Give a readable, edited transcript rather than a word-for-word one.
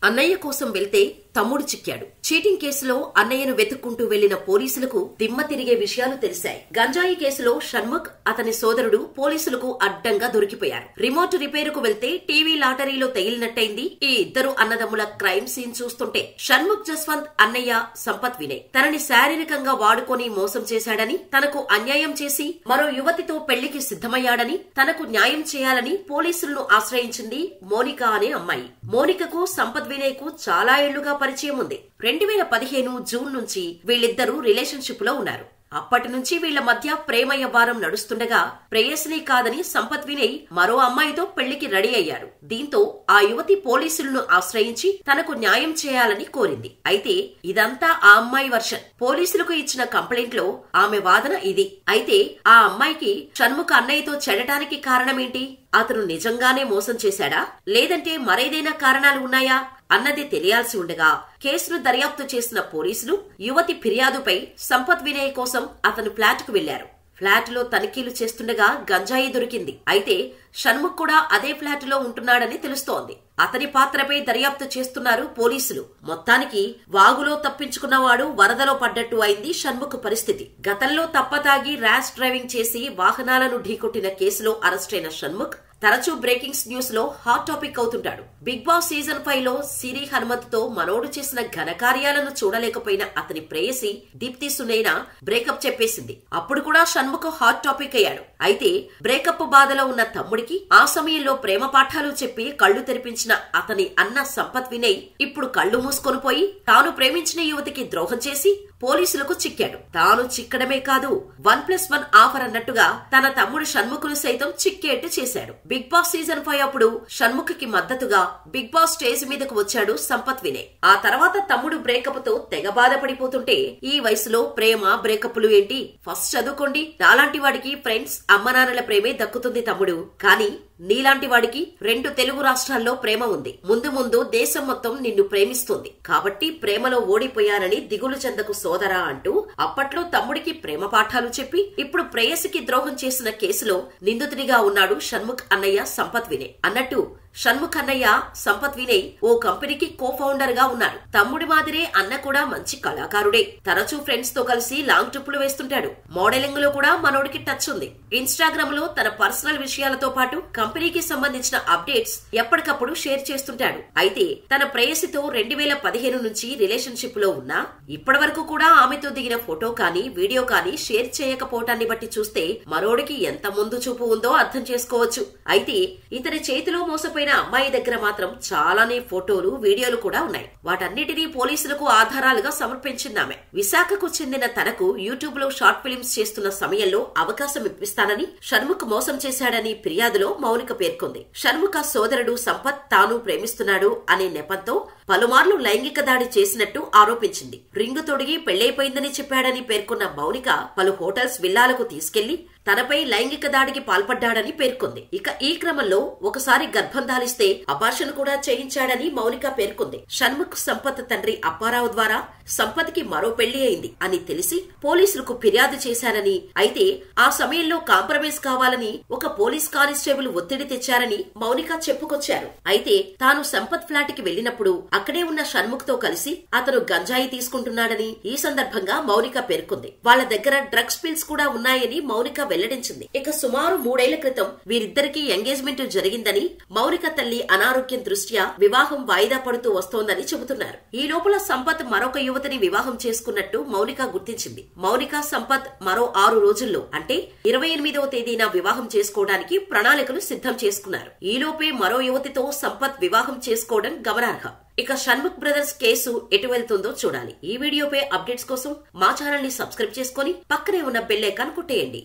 అన్నయ్య కోసం వెళ్తే తమ్ముడు చిక్కాడు. చీటింగ్ కేసులో అన్నయ్యను వెతుక్కుంటూ వెళ్లిన పోలీసులకు దిమ్మ తిరిగే విషయాలు తెలిశాయి. గంజాయి కేసులో షణ్ముఖ్ అతని సోదరుడు పోలీసులకు అడ్డంగా దొరికిపోయారు. రిమోట్ రిపేరుకు వెళ్తే టీవీ లాటరీలో తగిలినట్టయింది ఈ ఇద్దరు అన్నదమ్ముల క్రైమ్ సీన్ చూస్తుంటే. షణ్ముఖ్ జస్వంత్ అన్నయ్య సంపత్ వినయ్ తనని శారీరకంగా వాడుకొని మోసం చేశాడని, తనకు అన్యాయం చేసి మరో యువతితో పెళ్లికి సిద్ధమయ్యాడని, తనకు న్యాయం చేయాలని పోలీసులను ఆశ్రయించింది మోనిక అనే అమ్మాయి. మోనికకు సంపత్ వినయ్ కు చాలా ఏళ్లుగా పరిచయం ఉంది. 2015 జూన్ నుంచి వీళ్ళిద్దరూ రిలేషన్షిప్ లో ఉన్నారు. అప్పటి నుంచి వీళ్ల మధ్య ప్రేమ వ్యవహారం నడుస్తుండగా ప్రేయసిని కాదని సంపత్ వినయ్ మరో అమ్మాయితో పెళ్లికి రెడీ అయ్యారు. దీంతో ఆ యువతి పోలీసులను ఆశ్రయించి తనకు న్యాయం చేయాలని కోరింది. అయితే ఇదంతా ఆ అమ్మాయి వర్షన్. పోలీసులకు ఇచ్చిన కంప్లైంట్ లో ఆమె వాదన ఇది. అయితే ఆ అమ్మాయికి షణ్ముఖ్ అన్నయ్యతో చెడటానికి కారణమేంటి? అతను నిజంగానే మోసం చేశాడా, లేదంటే మరేదైనా కారణాలు ఉన్నాయా అన్నది తెలియాల్సి ఉండగా కేసును దర్యాప్తు చేసిన పోలీసులు యువతి ఫిర్యాదుపై సంపత్ వినయ్ కోసం అతను ఫ్లాట్ కు వెళ్లారు. ఫ్లాట్ లో తనిఖీలు చేస్తుండగా గంజాయి దొరికింది. అయితే షణ్ముఖ్ కూడా అదే ఫ్లాట్ లో ఉంటున్నాడని తెలుస్తోంది. అతని పాత్రపై దర్యాప్తు చేస్తున్నారు పోలీసులు. మొత్తానికి వాగులో తప్పించుకున్నవాడు వరదలో పడ్డట్టు అయింది షణ్ముఖ్ పరిస్థితి. గతంలో తప్పతాగి ర్యాష్ డ్రైవింగ్ చేసి వాహనాలను ఢీకొట్టిన కేసులో అరెస్టైన షణ్ముఖ్ తరచూ బ్రేకింగ్స్ న్యూస్ లో హాట్ టాపిక్ అవుతుంటాడు. బిగ్ బాస్ సీజన్ 5 లో సిరి హనుమంత్ తో మనోడు చేసిన ఘనకార్యాలను చూడలేకపోయిన అతని ప్రేయసి దీప్తి సునైనా బ్రేకప్ చెప్పేసింది. అప్పుడు కూడా షణ్ముఖ్ హాట్ టాపిక్ అయ్యాడు. అయితే బ్రేకప్ బాధలో ఉన్న తమ్ముడికి ఆ సమయంలో ప్రేమ పాఠాలు చెప్పి కళ్లు తెరిపించిన అతని అన్న సంపత్ వినయ్ ఇప్పుడు కళ్లు మూసుకొని పోయి తాను ప్రేమించిన యువతికి ద్రోహం చేసి పోలీసులకు చిక్కాడు. తాను చిక్కడమే కాదు 1+1 ఆఫర్ అన్నట్టుగా తన తమ్ముడు షణ్ముఖ్ ను సైతం చిక్కేట్టు చేశాడు. బిగ్ బాస్ సీజన్ 5 అప్పుడు షణ్ముఖ్ కి మద్దతుగా బిగ్ బాస్ స్టేజ్ మీదకు వచ్చాడు సంపత్ వినయ్. ఆ తర్వాత తమ్ముడు బ్రేకప్ తో తెగ బాధపడిపోతుంటే ఈ వయసులో ప్రేమ బ్రేకప్లు ఏంటి, ఫస్ట్ చదువుకోండి, నాలాంటి వాడికి ఫ్రెండ్స్ అమ్మనాన్నల ప్రేమే దక్కుతుంది తమ్ముడు, కానీ నీలాంటి వాడికి 2 తెలుగు రాష్ట్రాల్లో ప్రేమ ఉంది, ముందు ముందు దేశం మొత్తం నిన్ను ప్రేమిస్తుంది, కాబట్టి ప్రేమలో ఓడిపోయానని దిగులు చెందకు సోదరా అంటూ అప్పట్లో తమ్ముడికి ప్రేమ పాఠాలు చెప్పి ఇప్పుడు ప్రేయసికి ద్రోహం చేసిన కేసులో నిందితుడిగా ఉన్నాడు షణ్ముఖ్ అన్నయ్య సంపత్ వినయ్. అన్నట్టు షణ్ముఖ్ అన్నయ్య సంపత్ వినయ్ ఓ కంపెనీకి కో ఫౌండర్ గా ఉన్నారు. తమ్ముడి మాదిరే అన్న కూడా మంచి కళాకారుడే. తరచూ ఫ్రెండ్స్ తో కలిసి లాంగ్ ట్రిప్పులు వేస్తుంటాడు. మోడలింగ్ లో కూడా మనోడికి టచ్ ఉంది. ఇన్స్టాగ్రామ్ లో తన పర్సనల్ విషయాలతో పాటు కంపెనీకి సంబంధించిన అప్డేట్స్ ఎప్పటికప్పుడు షేర్ చేస్తుంటాడు. అయితే తన ప్రేయసితో 2015 నుంచి రిలేషన్షిప్ లో ఉన్నా ఇప్పటి వరకు కూడా ఆమెతో దిగిన ఫోటో కానీ వీడియో కానీ షేర్ చేయకపోవటాన్ని బట్టి చూస్తే మనోడికి ఎంత ముందు చూపు ఉందో అర్థం చేసుకోవచ్చు. అయితే ఇతని చేతిలో మోసపోయిన అమ్మాయి దగ్గర మాత్రం చాలానే ఫోటోలు వీడియోలు కూడా ఉన్నాయి. వాటన్నిటినీ పోలీసులకు ఆధారాలుగా సమర్పించిందామె. విశాఖకు చెందిన తనకు యూట్యూబ్ లో షార్ట్ ఫిలిమ్స్ చేస్తున్న సమయంలో అవకాశం ఇప్పిస్తానని షణ్ముఖ్ మోసం చేశాడని ఫిర్యాదులో మౌనిక పేర్కొంది. షణ్ముఖ సోదరుడు సంపత్ తాను ప్రేమిస్తున్నాడు అనే నెపంతో పలుమార్లు లైంగిక దాడి చేసినట్టు ఆరోపించింది. రింగు తొడిగి పెళ్లైపోయిందని చెప్పాడని పేర్కొన్న మౌనిక పలు హోటల్స్ విల్లాలకు తీసుకెళ్లి తనపై లైంగిక దాడికి పాల్పడ్డాడని పేర్కొంది. ఇక ఈ క్రమంలో ఒకసారి గర్భం దాలిస్తే అబార్షన్ కూడా చేయించాడని మౌనిక పేర్కొంది. షణ్ముఖ్ సంపత్ తండ్రి అప్పారావు ద్వారా సంపత్ కి మరో పెళ్లి అయింది అని తెలిసి పోలీసులకు ఫిర్యాదు చేశారని, అయితే ఆ సమయంలో కాంప్రమైజ్ కావాలని ఒక పోలీస్ కానిస్టేబుల్ ఒత్తిడి తెచ్చారని మౌనిక చెప్పుకొచ్చారు. అయితే తాను సంపత్ ఫ్లాట్ కి వెళ్లినప్పుడు అక్కడే ఉన్న షణ్ముఖ్ తో కలిసి అతను గంజాయి తీసుకుంటున్నాడని ఈ సందర్భంగా మౌనిక పేర్కొంది. వాళ్ల దగ్గర డ్రగ్స్ పిల్స్ కూడా ఉన్నాయని మౌనిక వెల్లడించింది. ఇక సుమారు 3 ఏళ్ల క్రితం వీరిద్దరికీ ఎంగేజ్మెంట్ జరిగిందని, మౌనిక తల్లి అనారోగ్యం దృష్ట్యా వివాహం వాయిదా పడుతూ వస్తోందని చెబుతున్నారు. ఈ లోపల సంపత్ మరొక యువతిని వివాహం చేసుకున్నట్టు మౌనిక గుర్తించింది. మౌనిక సంపత్ మరో 6 రోజుల్లో అంటే 28వ తేదీన వివాహం చేసుకోవడానికి ప్రణాళికలు సిద్ధం చేసుకున్నారు. ఈలోపే మరో యువతితో సంపత్ వివాహం చేసుకోవడం గమనార్హం. ఇక షణ్ముఖ్ బ్రదర్స్ కేసు ఎటు వెళ్తుందో చూడాలి. ఈ వీడియోపై అప్డేట్స్ కోసం మా ఛానల్ ని సబ్స్క్రైబ్ చేసుకుని పక్కనే ఉన్న బెల్ ఐకాన్ కొట్టేయండి.